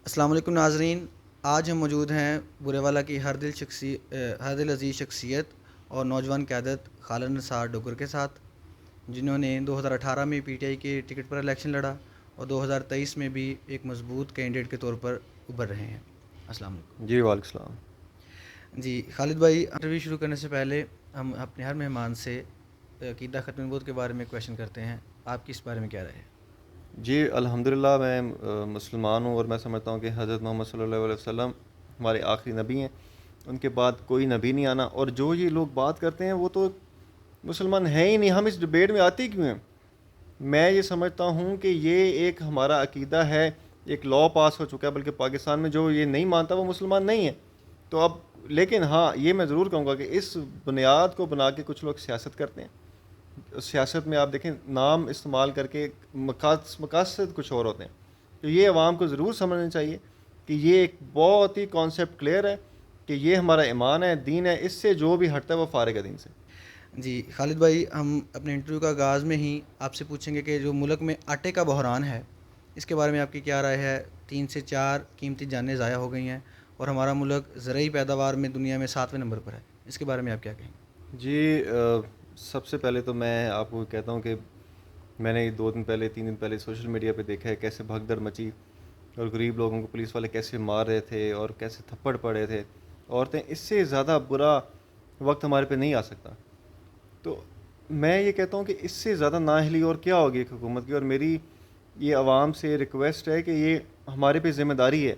السلام علیکم ناظرین، آج ہم موجود ہیں برے والا کی ہر دل عزیز شخصیت اور نوجوان قیادت خالد نثار ڈگر کے ساتھ، جنہوں نے 2018 میں پی ٹی آئی کے ٹکٹ پر الیکشن لڑا اور 2023 میں بھی ایک مضبوط کینڈیڈیٹ کے طور پر ابھر رہے ہیں۔ السلام علیکم جی وعلیکم السلام۔ جی خالد بھائی، انٹرویو شروع کرنے سے پہلے ہم اپنے ہر مہمان سے عقیدہ ختم نبوت کے بارے میں کویشچن کرتے ہیں، آپ کی اس بارے میں کیا رائے ہے؟ جی الحمدللہ میں مسلمان ہوں، اور میں سمجھتا ہوں کہ حضرت محمد صلی اللہ علیہ وسلم ہمارے آخری نبی ہیں، ان کے بعد کوئی نبی نہیں آنا، اور جو یہ لوگ بات کرتے ہیں وہ تو مسلمان ہیں ہی نہیں، ہم اس ڈبیٹ میں آتے کیوں ہیں؟ میں یہ سمجھتا ہوں کہ یہ ایک ہمارا عقیدہ ہے، ایک لا پاس ہو چکا ہے، بلکہ پاکستان میں جو یہ نہیں مانتا وہ مسلمان نہیں ہے۔ تو اب لیکن ہاں یہ میں ضرور کہوں گا کہ اس بنیاد کو بنا کے کچھ لوگ سیاست کرتے ہیں۔ سیاست میں آپ دیکھیں نام استعمال کر کے مقاصد کچھ اور ہوتے ہیں، تو یہ عوام کو ضرور سمجھنا چاہیے کہ یہ ایک بہت ہی کانسیپٹ کلیئر ہے کہ یہ ہمارا ایمان ہے، دین ہے، اس سے جو بھی ہٹتا ہے وہ فارغ ہے دین سے۔ جی خالد بھائی، ہم اپنے انٹرویو کا آغاز میں ہی آپ سے پوچھیں گے کہ جو ملک میں آٹے کا بحران ہے، اس کے بارے میں آپ کی کیا رائے ہے؟ 3 سے 4 قیمتی جانیں ضائع ہو گئی ہیں اور ہمارا ملک زرعی پیداوار میں دنیا میں 7ویں نمبر پر ہے، اس کے بارے میں آپ کیا کہیں گے؟ جی سب سے پہلے تو میں آپ کو کہتا ہوں کہ میں نے 2 دن پہلے 3 دن پہلے سوشل میڈیا پہ دیکھا ہے کیسے بھگدڑ مچی، اور غریب لوگوں کو پولیس والے کیسے مار رہے تھے اور کیسے تھپڑ پڑے تھے عورتیں۔ اس سے زیادہ برا وقت ہمارے پہ نہیں آ سکتا۔ تو میں یہ کہتا ہوں کہ اس سے زیادہ نااہلی اور کیا ہوگی ایک حکومت کی، اور میری یہ عوام سے ریکویسٹ ہے کہ یہ ہمارے پہ ذمہ داری ہے۔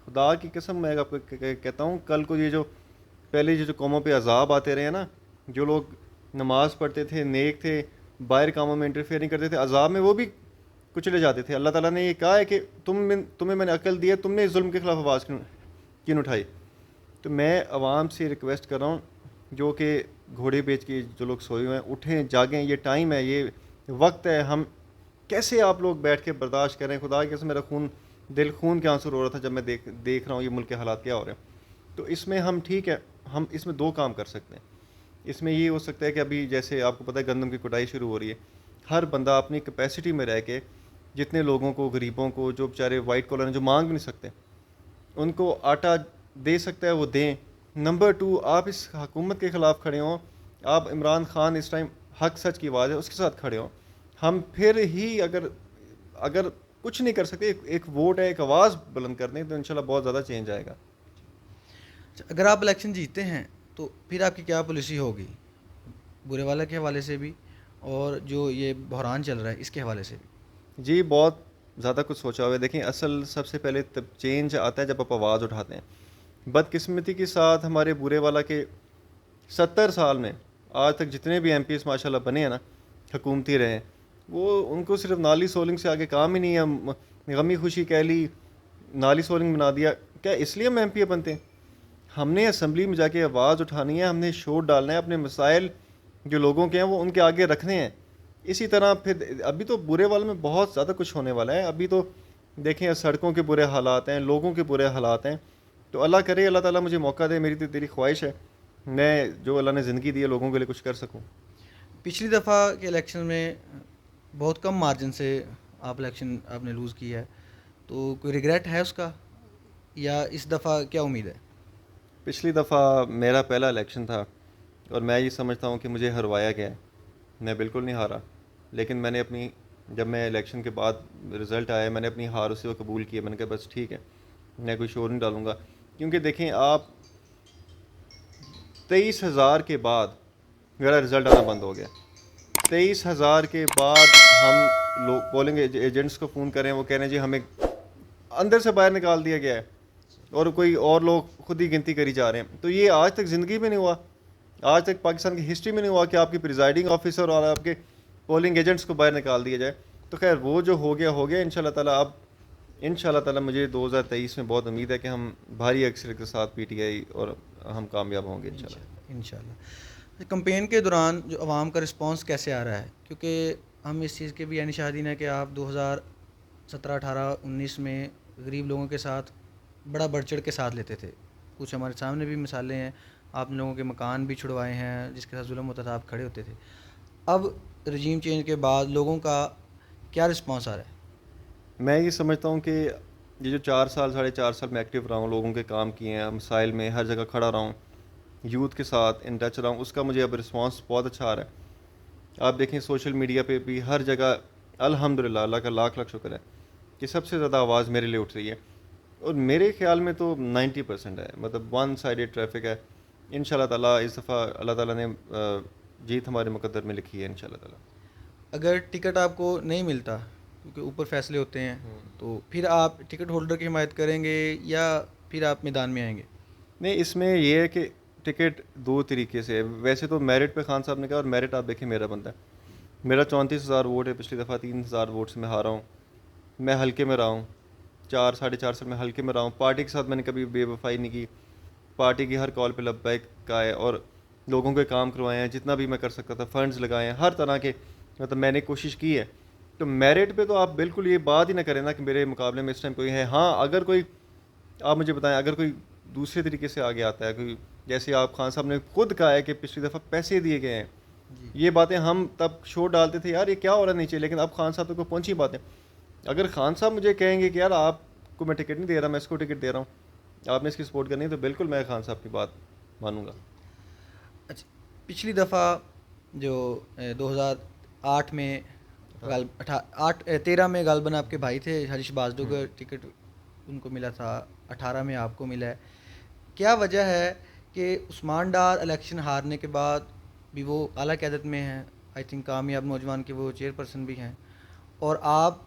خدا کی قسم میں آپ کو کہتا ہوں، کل کو یہ جو پہلے یہ جو قوموں پہ عذاب آتے رہے نا، جو لوگ نماز پڑھتے تھے، نیک تھے، باہر کاموں میں انٹرفیئر نہیں کرتے تھے، عذاب میں وہ بھی کچلے جاتے تھے۔ اللہ تعالیٰ نے یہ کہا ہے کہ تمہیں میں نے عقل دی ہے، تم نے اس ظلم کے خلاف آواز کیوں اٹھائی؟ تو میں عوام سے ریکویسٹ کر رہا ہوں، جو کہ گھوڑے بیچ کے جو لوگ سوئے ہوئے ہیں، اٹھیں جاگیں، یہ ٹائم ہے، یہ وقت ہے۔ ہم کیسے آپ لوگ بیٹھ کے برداشت کریں؟ خدا کی قسم میرا خون کے آنسو رو رہا تھا جب میں دیکھ رہا ہوں یہ ملک کے حالات کیا ہو رہے ہیں۔ تو اس میں ہم ٹھیک ہے، ہم اس میں 2 کام کر سکتے ہیں۔ اس میں یہ ہو سکتا ہے کہ ابھی جیسے آپ کو پتہ ہے گندم کی کٹائی شروع ہو رہی ہے، ہر بندہ اپنی کیپیسٹی میں رہ کے جتنے لوگوں کو، غریبوں کو، جو بیچارے وائٹ کالر ہیں جو مانگ نہیں سکتے، ان کو آٹا دے سکتا ہے وہ دیں۔ نمبر 2، آپ اس حکومت کے خلاف کھڑے ہوں، آپ عمران خان اس ٹائم حق سچ کی آواز ہے اس کے ساتھ کھڑے ہوں، ہم پھر ہی اگر کچھ نہیں کر سکتے، ایک ووٹ ہے، ایک آواز بلند کر دیں، تو انشاءاللہ بہت زیادہ چینج آئے گا۔ اگر آپ الیکشن جیتتے ہیں تو پھر آپ کی کیا پالیسی ہوگی، برے والا کے حوالے سے بھی اور جو یہ بحران چل رہا ہے اس کے حوالے سے بھی؟ جی بہت زیادہ کچھ سوچا ہوا ہے۔ دیکھیں اصل سب سے پہلے چینج آتا ہے جب آپ آواز اٹھاتے ہیں۔ بدقسمتی کے ساتھ ہمارے برے والا کے 70 سال میں آج تک جتنے بھی ایم پیز ماشاءاللہ بنے ہیں نا، حکومتی رہے ہیں، وہ ان کو صرف نالی سولنگ سے آگے کام ہی نہیں ہے۔ غمی خوشی کہہ لی، نالی سولنگ بنا دیا، کیا اس لیے ہم ایم پی بنتے ہیں؟ ہم نے اسمبلی میں جا کے آواز اٹھانی ہے، ہم نے شور ڈالنا ہے، اپنے مسائل جو لوگوں کے ہیں وہ ان کے آگے رکھنے ہیں۔ اسی طرح پھر ابھی تو برے والے میں بہت زیادہ کچھ ہونے والا ہے۔ ابھی تو دیکھیں سڑکوں کے برے حالات ہیں، لوگوں کے برے حالات ہیں۔ تو اللہ کرے اللہ تعالیٰ مجھے موقع دے، میری تو دلی خواہش ہے میں جو اللہ نے زندگی دی ہے لوگوں کے لیے کچھ کر سکوں۔ پچھلی دفعہ کے الیکشن میں بہت کم مارجن سے الیکشن آپ نے لوز کیا ہے، تو کوئی ریگریٹ ہے اس کا، یا اس دفعہ کیا امید ہے؟ پچھلی دفعہ میرا پہلا الیکشن تھا، اور میں یہ سمجھتا ہوں کہ مجھے ہروایا گیا ہے۔ میں بالکل نہیں ہارا، لیکن میں نے جب میں الیکشن کے بعد رزلٹ آیا، میں نے اپنی ہار اسی کو قبول کی ہے۔ میں نے کہا بس ٹھیک ہے، میں کوئی شور نہیں ڈالوں گا، کیونکہ دیکھیں آپ 23,000 کے بعد میرا رزلٹ آنا بند ہو گیا۔ 23,000 کے بعد ہم لوگ پولنگ ایجنٹس کو فون کریں، وہ کہہ رہے ہیں جی ہمیں اندر سے باہر نکال دیا گیا ہے، اور کوئی اور لوگ خود ہی گنتی کری جا رہے ہیں۔ تو یہ آج تک زندگی میں نہیں ہوا، آج تک پاکستان کی ہسٹری میں نہیں ہوا کہ آپ کی پریزائڈنگ آفیسر اور آپ کے پولنگ ایجنٹس کو باہر نکال دیا جائے۔ تو خیر وہ جو ہو گیا ان شاء اللہ تعالیٰ۔ اب ان شاء اللہ تعالیٰ مجھے 2023 میں بہت امید ہے کہ ہم بھاری اکثریت کے ساتھ پی ٹی آئی اور ہم کامیاب ہوں گے انشاءاللہ۔ انشاءاللہ۔ کمپین کے دوران جو عوام کا رسپانس کیسے آ رہا ہے؟ کیونکہ ہم اس چیز کے بھی یعنی شاہدین ہیں کہ آپ 2017، 18، 19 میں غریب لوگوں کے ساتھ بڑا بڑھ چڑھ کے ساتھ لیتے تھے۔ کچھ ہمارے سامنے بھی مثالیں ہیں، آپ نے لوگوں کے مکان بھی چھڑوائے ہیں جس کے ساتھ ظلم ہوتا تھا، آپ کھڑے ہوتے تھے۔ اب رجیم چینج کے بعد لوگوں کا کیا رسپانس آ رہا ہے؟ میں یہ سمجھتا ہوں کہ یہ جو 4 سال 4.5 سال میں ایکٹیو رہا ہوں، لوگوں کے کام کیے ہیں، مسائل میں ہر جگہ کھڑا رہا ہوں، یوتھ کے ساتھ ان ٹچ رہا ہوں، اس کا مجھے اب رسپانس بہت اچھا آ رہا ہے. آپ دیکھیں سوشل میڈیا پہ بھی ہر جگہ الحمدللہ اللہ کا لاکھ لاکھ شکر ہے کہ سب سے زیادہ آواز میرے لیے اٹھ رہی ہے. اور میرے خیال میں تو 90% ہے، مطلب ون سائڈیڈ ٹریفک ہے. ان شاء اللہ تعالیٰ اس دفعہ اللہ تعالیٰ نے جیت ہمارے مقدر میں لکھی ہے ان شاء اللہ تعالیٰ. اگر ٹکٹ آپ کو نہیں ملتا کیونکہ اوپر فیصلے ہوتے ہیں، تو پھر آپ ٹکٹ ہولڈر کی حمایت کریں گے یا پھر آپ میدان میں آئیں گے؟ نہیں، اس میں یہ ہے کہ ٹکٹ دو طریقے سے ہے. ویسے تو میرٹ پہ خان صاحب نے کہا، اور میرٹ آپ دیکھیں میرا بندہ ہے. میرا 34,000 ووٹ ہے، پچھلی دفعہ 3,000 ووٹ سے میں ہارا ہوں. میں ہلکے میں رہا ہوں، 4 ساڑھے 4 سال میں ہلکے میں رہا ہوں. پارٹی کے ساتھ میں نے کبھی بے وفائی نہیں کی. پارٹی کی ہر کال پہ لبیک کہا ہے اور لوگوں کے کام کروائے ہیں جتنا بھی میں کر سکتا تھا، فنڈز لگائے ہیں ہر طرح کے، مطلب میں نے کوشش کی ہے. تو میرٹ پہ تو آپ بالکل یہ بات ہی نہ کریں نا کہ میرے مقابلے میں اس ٹائم کوئی ہے. ہاں اگر کوئی، آپ مجھے بتائیں، اگر کوئی دوسرے طریقے سے آگے آتا ہے، کوئی جیسے آپ خان صاحب نے خود کہا ہے کہ پچھلی دفعہ پیسے دیے گئے ہیں، جی. یہ باتیں ہم تب شو ڈالتے تھے یار یہ کیا ہو رہا نہیں چاہیے، لیکن اب خان صاحب تک کو پہنچی باتیں. اگر خان صاحب مجھے کہیں گے کہ یار آپ کو میں ٹکٹ نہیں دے رہا، میں اس کو ٹکٹ دے رہا ہوں، آپ نے اس کی سپورٹ کرنی ہے، تو بالکل میں خان صاحب کی بات مانوں گا. اچھا، پچھلی دفعہ جو 2008 میں غالب 13 میں غالباً آپ کے بھائی تھے ہریش بازدوگر، ٹکٹ ان کو ملا تھا، 18 میں آپ کو ملا ہے. کیا وجہ ہے کہ عثمان ڈار الیکشن ہارنے کے بعد بھی وہ اعلیٰ قیادت میں ہیں، آئی تھنک کامیاب نوجوان کے وہ چیئر پرسن بھی ہیں، اور آپ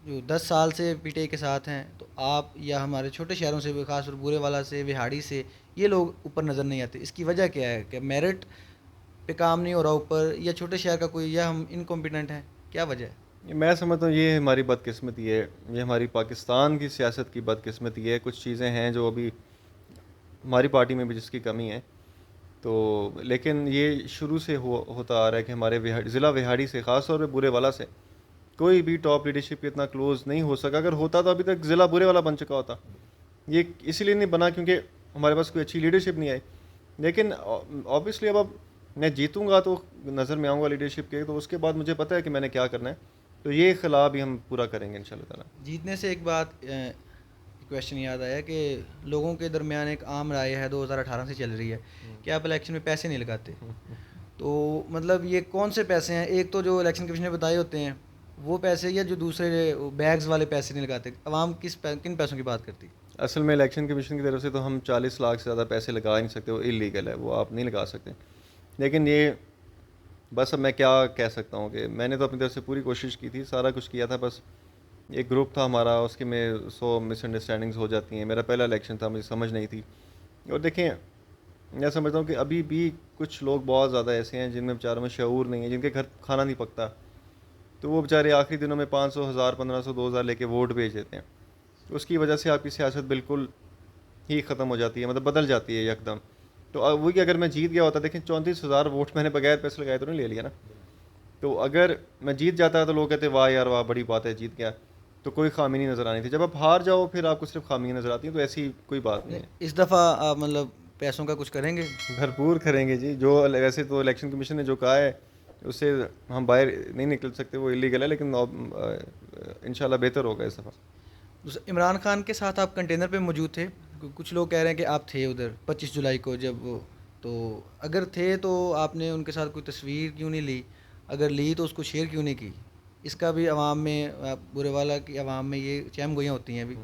جو 10 سال سے پی ٹی آئی کے ساتھ ہیں، تو آپ یا ہمارے چھوٹے شہروں سے بھی، خاص طور بورے والا سے، وہاڑی سے، یہ لوگ اوپر نظر نہیں آتے؟ اس کی وجہ کیا ہے؟ کہ میرٹ پہ کام نہیں ہو رہا اوپر، یا چھوٹے شہر کا کوئی، یا ہم انکمپیٹنٹ ہیں؟ کیا وجہ ہے؟ میں سمجھتا ہوں یہ ہماری بدقسمتی ہے، یہ ہماری پاکستان کی سیاست کی بدقسمتی ہے. کچھ چیزیں ہیں جو ابھی ہماری پارٹی میں بھی جس کی کمی ہے. تو لیکن یہ شروع سے ہوتا آ رہا ہے کہ ہمارے ضلع وہاڑی سے، خاص طور پہ بورے والا سے، کوئی بھی ٹاپ لیڈرشپ اتنا کلوز نہیں ہو سکا. اگر ہوتا تو ابھی تک ضلع بورے والا بن چکا ہوتا. یہ اسی لیے نہیں بنا کیونکہ ہمارے پاس کوئی اچھی لیڈرشپ نہیں آئی. لیکن آبویسلی اب میں جیتوں گا تو نظر میں آؤں گا لیڈرشپ کے، تو اس کے بعد مجھے پتہ ہے کہ میں نے کیا کرنا ہے. تو یہ خلا بھی ہم پورا کریں گے ان شاء اللہ تعالیٰ. جیتنے سے ایک بات کویشچن یاد آیا کہ لوگوں کے درمیان ایک عام رائے ہے 2018 سے چل رہی ہے کہ آپ الیکشن میں پیسے نہیں لگاتے. تو مطلب یہ کون سے پیسے ہیں؟ ایک تو جو الیکشن کمیشن نے بتائے ہوتے ہیں وہ پیسے، یا جو دوسرے بیگز والے پیسے نہیں لگاتے؟ عوام کن پیسوں کی بات کرتی؟ اصل میں الیکشن کمیشن کی طرف سے تو ہم 40 لاکھ سے زیادہ پیسے لگا ہی نہیں سکتے، وہ اللیگل ہے، وہ آپ نہیں لگا سکتے. لیکن یہ بس اب میں کیا کہہ سکتا ہوں کہ میں نے تو اپنی طرف سے پوری کوشش کی تھی، سارا کچھ کیا تھا. بس ایک گروپ تھا ہمارا، اس کے میں 100 مس انڈرسٹینڈنگز ہو جاتی ہیں. میرا پہلا الیکشن تھا، مجھے سمجھ نہیں تھی. اور دیکھیں میں سمجھتا ہوں کہ ابھی بھی کچھ لوگ بہت زیادہ ایسے ہیں جن میں بیچاروں میں شعور نہیں ہے، جن کے گھر کھانا نہیں پکتا، تو وہ بیچارے آخری دنوں میں 500 1000 1500 2000 لے کے ووٹ بھیج دیتے ہیں. اس کی وجہ سے آپ کی سیاست بالکل ہی ختم ہو جاتی ہے، مطلب بدل جاتی ہے یکدم. تو وہی اگر میں جیت گیا ہوتا، دیکھیں 34,000 ووٹ میں نے بغیر پیسے لگائے تو نہیں لے لیا نا. تو اگر میں جیت جاتا تو لوگ کہتے واہ یار واہ بڑی بات ہے جیت گیا، تو کوئی خامی نہیں نظر آنی تھی. جب آپ ہار جاؤ پھر آپ کو صرف خامیاں نظر آتی ہیں، تو ایسی کوئی بات نہیں ہے. اس دفعہ آپ مطلب پیسوں کا کچھ کریں گے؟ بھرپور کریں گے جی. جو ویسے تو الیکشن کمیشن نے جو کہا ہے اس سے ہم باہر نہیں نکل سکتے، وہ اللیگل ہے، لیکن انشاءاللہ بہتر ہوگا اس دفعہ. عمران خان کے ساتھ آپ کنٹینر پہ موجود تھے، کچھ لوگ کہہ رہے ہیں کہ آپ تھے ادھر 25 جولائی کو جب وہ، تو اگر تھے تو آپ نے ان کے ساتھ کوئی تصویر کیوں نہیں لی؟ اگر لی تو اس کو شیئر کیوں نہیں کی؟ اس کا بھی عوام میں، برے والا کی عوام میں یہ چہم گوئیاں ہوتی ہیں ابھی.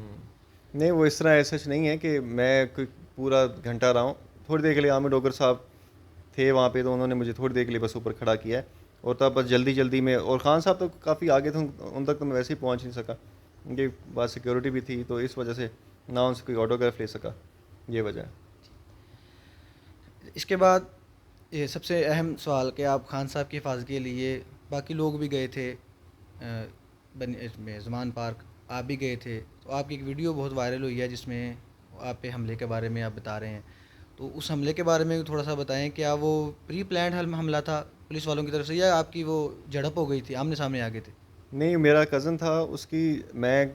نہیں، وہ اس طرح ایسا نہیں ہے کہ میں کوئی پورا گھنٹہ رہا ہوں. تھوڑی دیر کے لیے عامر ڈوگر صاحب تھے وہاں پہ، تو انہوں نے مجھے تھوڑی دیر کے لیے بس اوپر کھڑا کیا ہے، اور تب بس جلدی میں. اور خان صاحب تو کافی آگے تھے، ان تک تو میں ویسے ہی پہنچ نہیں سکا، ان کی بات سیکورٹی بھی تھی، تو اس وجہ سے نہ ان سے کوئی آٹوگراف لے سکا، یہ وجہ ہے. اس کے بعد یہ سب سے اہم سوال کہ آپ خان صاحب کی حفاظت کے لیے، باقی لوگ بھی گئے تھے اس میں زمان پارک، آپ بھی گئے تھے، تو آپ کی ایک ویڈیو بہت وائرل ہوئی ہے جس میں آپ پہ حملے کے بارے میں آپ بتا رہے ہیں. تو اس حملے کے بارے میں تھوڑا سا بتائیں، کیا وہ پری پلانڈ حملہ تھا پولیس والوں کی طرف سے، یا آپ کی وہ جھڑپ ہو گئی تھی، آمنے سامنے آ گئے تھے؟ نہیں، میرا کزن تھا، اس کی میں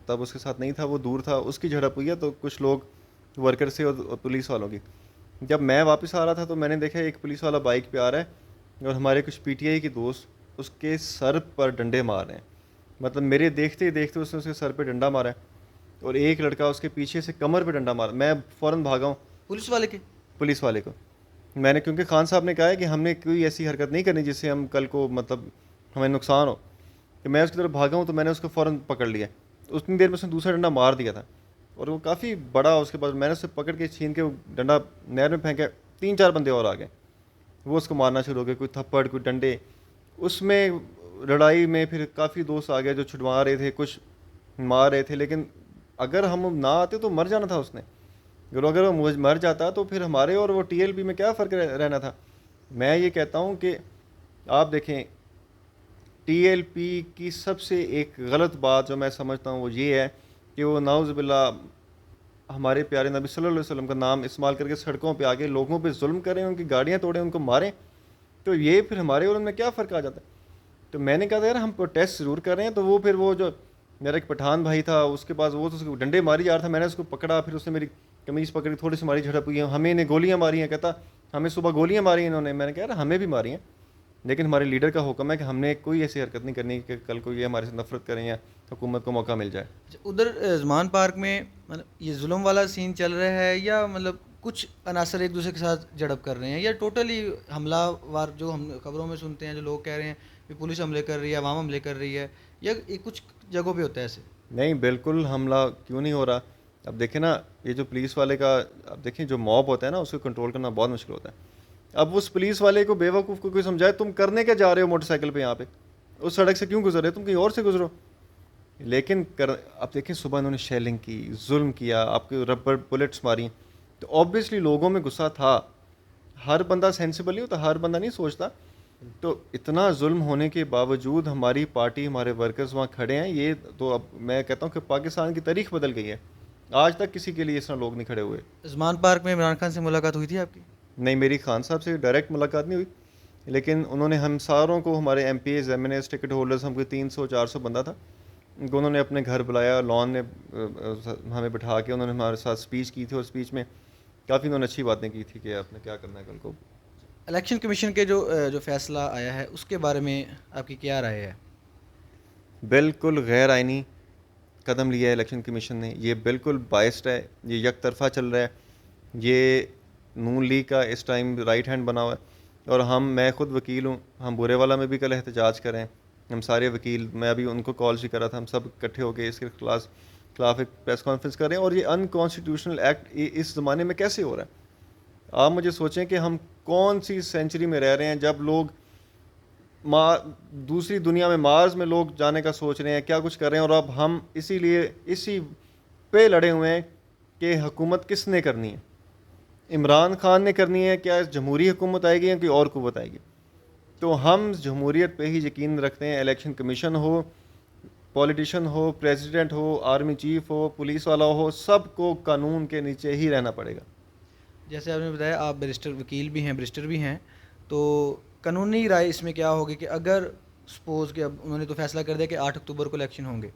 تب اس کے ساتھ نہیں تھا، وہ دور تھا، اس کی جھڑپ ہوئی ہے. تو کچھ لوگ ورکر سے اور پولیس والوں کی. جب میں واپس آ رہا تھا تو میں نے دیکھا ایک پولیس والا بائک پہ آ رہا ہے، اور ہمارے کچھ پی ٹی آئی کے دوست اس کے سر پر ڈنڈے مار رہے ہیں. مطلب میرے دیکھتے ہی دیکھتے اس نے اس کے سر پہ ڈنڈا مارا ہے. اور ایک لڑکا اس کے پیچھے سے کمر پہ ڈنڈا مارا. میں فوراً بھاگا ہوں پولیس والے کے؟ پولیس والے کو. میں نے کیونکہ خان صاحب نے کہا ہے کہ ہم نے کوئی ایسی حرکت نہیں کرنی جس سے ہم کل کو مطلب ہمیں نقصان ہو, کہ میں اس کی طرف بھاگا ہوں تو میں نے اس کو فوراً پکڑ لیا. اتنی دیر میں اس نے دوسرا ڈنڈا مار دیا تھا اور وہ کافی بڑا. اس کے بعد میں نے اسے پکڑ کے چھین کے وہ ڈنڈا نہر میں پھینکا. 3-4 بندے اور آ گئے, وہ اس کو مارنا شروع ہو گئے, کوئی تھپڑ کوئی ڈنڈے. اس میں لڑائی میں پھر کافی دوست آ گئے جو چھڑوا رہے تھے, کچھ مار رہے تھے. لیکن اگر ہم نہ آتے تو مر جانا تھا اس نے. اگر وہ مر جاتا تو پھر ہمارے اور وہ ٹی ایل پی میں کیا فرق رہنا تھا. میں یہ کہتا ہوں کہ آپ دیکھیں, ٹی ایل پی کی سب سے ایک غلط بات جو میں سمجھتا ہوں وہ یہ ہے کہ وہ نعوذ باللہ ہمارے پیارے نبی صلی اللہ علیہ وسلم کا نام استعمال کر کے سڑکوں پہ آگے لوگوں پہ ظلم کریں, ان کی گاڑیاں توڑیں, ان کو ماریں. تو یہ پھر ہمارے اور ان میں کیا فرق آ جاتا ہے. تو میں نے کہا تھا یار ہم پروٹیسٹ ضرور کر رہے ہیں. تو وہ پھر وہ جو میرا ایک پٹھان بھائی تھا اس کے پاس وہ تو اس کو ڈنڈے ماری جا رہا تھا. میں نے اس کو پکڑا, پھر اس نے میری قمیض پکڑی, تھوڑی سی ماری, جھڑپ ہوئی ہے, ہمیں انہیں گولیاں ماری ہیں. کہتا ہمیں صبح گولیاں ماری ہیں انہوں نے. میں نے کہا یار ہمیں بھی ماری ہیں, لیکن ہمارے لیڈر کا حکم ہے کہ ہم نے کوئی ایسی حرکت نہیں کرنی کہ کل کو یہ ہمارے سے نفرت کریں یا حکومت کو موقع مل جائے. ادھر زمان پارک میں مطلب یہ ظلم والا سین چل رہا ہے یا مطلب کچھ عناصر ایک دوسرے کے ساتھ جھڑپ کر رہے ہیں, یا ٹوٹلی حملہ وار جو ہم خبروں میں سنتے ہیں جو لوگ کہہ رہے ہیں کہ پولیس حملے کر رہی ہے, عوام حملے کر رہی ہے, یا یہ کچھ جگہوں پہ ہوتا ہے ایسے؟ نہیں, بالکل حملہ کیوں نہیں ہو رہا. اب دیکھیں نا, یہ جو پولیس والے کا اب دیکھیں جو موب ہوتا ہے نا اس کو کنٹرول کرنا بہت مشکل ہوتا ہے. اب اس پولیس والے کو بے وقوف کو کوئی سمجھائے تم کرنے کیا جا رہے ہو موٹر سائیکل پہ یہاں پہ, اس سڑک سے کیوں گزر رہے ہو, تم کہیں اور سے گزرو. لیکن اب دیکھیں صبح انہوں نے شیلنگ کی, ظلم کیا, آپ کے ربر بلٹس ماری, تو آبویسلی لوگوں میں غصہ تھا. ہر بندہ سینسیبل نہیں ہوتا, ہر بندہ نہیں سوچتا. تو اتنا ظلم ہونے کے باوجود ہماری پارٹی, ہمارے ورکرز وہاں کھڑے ہیں. یہ تو اب میں کہتا ہوں کہ پاکستان کی تاریخ بدل گئی ہے. آج تک کسی کے لیے اس طرح لوگ نہیں کھڑے ہوئے. زمان پارک میں عمران خان سے ملاقات ہوئی تھی آپ کی؟ نہیں, میری خان صاحب سے ڈائریکٹ ملاقات نہیں ہوئی, لیکن انہوں نے ہم ساروں کو, ہمارے M P As, M N As, ticket holders, ہم کوئی 300-400 بندہ تھا, ان کو انہوں نے اپنے گھر بلایا, لان میں ہمیں بٹھا کے انہوں نے ہمارے ساتھ اسپیچ کی تھی. اور اسپیچ میں کافی انہوں نے اچھی باتیں کی تھی کہ آپ نے کیا کرنا ہے کل کو. الیکشن کمیشن کے جو فیصلہ آیا ہے اس کے بارے میں آپ کی کیا رائے ہے؟ بالکل غیر آئینی قدم لیا ہے الیکشن کمیشن نے. یہ بالکل بائسڈ ہے, یہ یک طرفہ چل رہا ہے. یہ نون لیگ کا اس ٹائم رائٹ ہینڈ بنا ہوا ہے. اور میں خود وکیل ہوں, ہم برے والا میں بھی کل احتجاج کریں, ہم سارے وکیل, میں ابھی ان کو کال بھی کرا تھا, ہم سب اکٹھے ہو کے اس کے خلاف ایک پریس کانفرنس کر رہے ہیں. اور یہ ان کانسٹیٹیوشنل ایکٹ اس زمانے میں کیسے ہو رہا ہے؟ آپ مجھے سوچیں کہ ہم کون سی سینچری میں رہ رہے ہیں جب لوگ دوسری دنیا میں, مارس میں لوگ جانے کا سوچ رہے ہیں, کیا کچھ کر رہے ہیں. اور اب ہم اسی پہ لڑے ہوئے ہیں کہ حکومت کس نے کرنی ہے. عمران خان نے کرنی ہے, کیا جمہوری حکومت آئے گی یا کوئی اور قوت آئے گی؟ تو ہم جمہوریت پہ ہی یقین رکھتے ہیں. الیکشن کمیشن ہو, پولیٹیشین ہو, پریزیڈنٹ ہو, آرمی چیف ہو, پولیس والا ہو, سب کو قانون کے نیچے ہی رہنا پڑے گا. جیسے آپ نے بتایا آپ بیرسٹر وکیل بھی ہیں, بیرسٹر بھی ہیں, تو قانونی رائے اس میں کیا ہوگی کہ اگر سپوز کہ اب انہوں نے تو فیصلہ کر دیا کہ 8 اکتوبر کو الیکشن ہوں گے,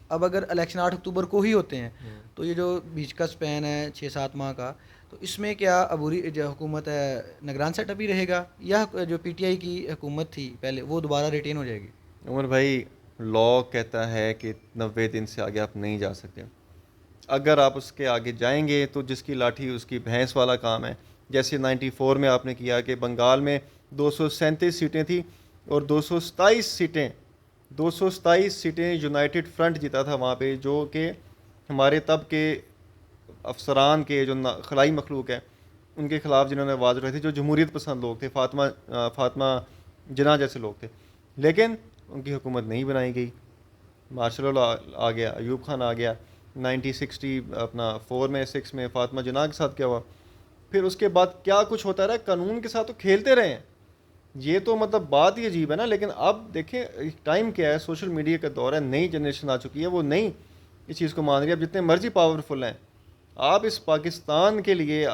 اب اگر الیکشن 8 اکتوبر کو ہی ہوتے ہیں تو یہ جو بیچ کا سپین ہے 6-7 ماہ کا, تو اس میں کیا عبوری جو حکومت ہے نگران سیٹ اپ ہی رہے گا, یا جو پی ٹی آئی کی حکومت تھی پہلے وہ دوبارہ ریٹین ہو جائے گی؟ عمر بھائی, لا کہتا ہے کہ 90 دن سے آگے آپ نہیں جا سکتے. اگر آپ اس کے آگے جائیں گے تو جس کی لاٹھی اس کی بھینس والا کام ہے. جیسے 94 میں آپ نے کیا کہ بنگال میں 237 سیٹیں تھیں اور 227 سیٹیں یونائٹڈ فرنٹ جیتا تھا وہاں پہ, جو کہ ہمارے تب کے افسران کے جو خلائی مخلوق ہے ان کے خلاف جنہوں نے آواز اٹھائی تھی, جو جمہوریت پسند لوگ تھے, فاطمہ جناح جیسے لوگ تھے. لیکن ان کی حکومت نہیں بنائی گئی. مارشل لا آ گیا, ایوب خان آ گیا, 1960 میں 6 میں فاطمہ جناح کے ساتھ کیا ہوا. پھر اس کے بعد کیا کچھ ہوتا رہا, قانون کے ساتھ تو کھیلتے رہے ہیں. یہ تو مطلب بات ہی عجیب ہے نا. لیکن اب دیکھیں ٹائم کیا ہے, سوشل میڈیا کا دور ہے, نئی جنریشن آ چکی ہے, وہ نہیں اس چیز کو مان رہی ہے. اب جتنے مرضی پاورفل ہیں آپ اس پاکستان کے لیے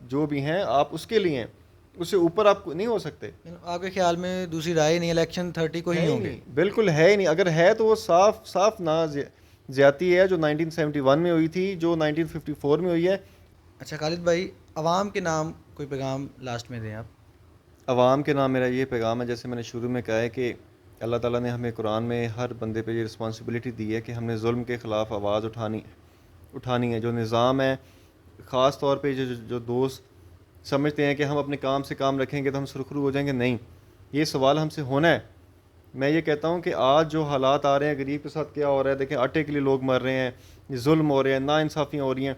جو بھی ہیں آپ اس کے لیے ہیں, اس سے اوپر آپ نہیں ہو سکتے. آپ کے خیال میں دوسری رائے نہیں, الیکشن 30 کو ہی ہوں گے؟ بالکل ہے ہی نہیں. اگر ہے تو وہ صاف نہ زیادتی ہے جو 1971 میں ہوئی تھی, جو 1954 میں ہوئی ہے. اچھا خالد بھائی, عوام کے نام کوئی پیغام لاسٹ میں دیں آپ. عوام کے نام میرا یہ پیغام ہے, جیسے میں نے شروع میں کہا ہے کہ اللہ تعالیٰ نے ہمیں قرآن میں ہر بندے پہ یہ رسپانسبلٹی دی ہے کہ ہم نے ظلم کے خلاف آواز اٹھانی ہے. اٹھانی ہے. جو نظام ہے, خاص طور پہ جو دوست سمجھتے ہیں کہ ہم اپنے کام سے کام رکھیں گے تو ہم سرخرو ہو جائیں گے, نہیں, یہ سوال ہم سے ہونا ہے. میں یہ کہتا ہوں کہ آج جو حالات آ رہے ہیں, غریب کے ساتھ کیا ہو رہا ہے, دیکھیں آٹے کے لیے لوگ مر رہے ہیں, ظلم ہو رہے ہیں, ناانصافیاں ہو رہی ہیں,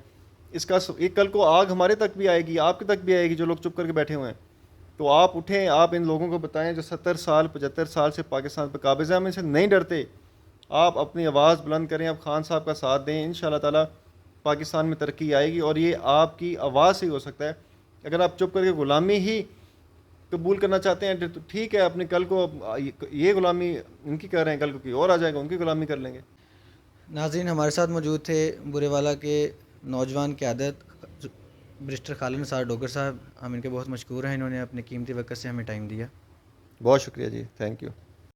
اس کا ایک کل کو آگ ہمارے تک بھی آئے گی, آپ کے تک بھی آئے گی, جو لوگ چپ کر کے بیٹھے ہوئے ہیں. تو آپ اٹھیں, آپ ان لوگوں کو بتائیں جو 70 سال 75 سال سے پاکستان پہ قابض ہیں, ہم ان سے نہیں ڈرتے. آپ اپنی آواز بلند کریں, آپ خان صاحب کا ساتھ دیں, انشاءاللہ تعالی پاکستان میں ترقی آئے گی. اور یہ آپ کی آواز سے ہی ہو سکتا ہے. اگر آپ چپ کر کے غلامی ہی قبول کرنا چاہتے ہیں تو ٹھیک ہے, اپنے کل کو یہ غلامی ان کی کر رہے ہیں, کل کو کوئی اور آ جائے گا, ان کی غلامی کر لیں گے. ناظرین, ہمارے ساتھ موجود تھے برے والا کے نوجوان قیادت برسٹر خالد نثار ڈوگر صاحب. ہم ان کے بہت مشکور ہیں, انہوں نے اپنے قیمتی وقت سے ہمیں ٹائم دیا. بہت شکریہ جی, تھینک یو.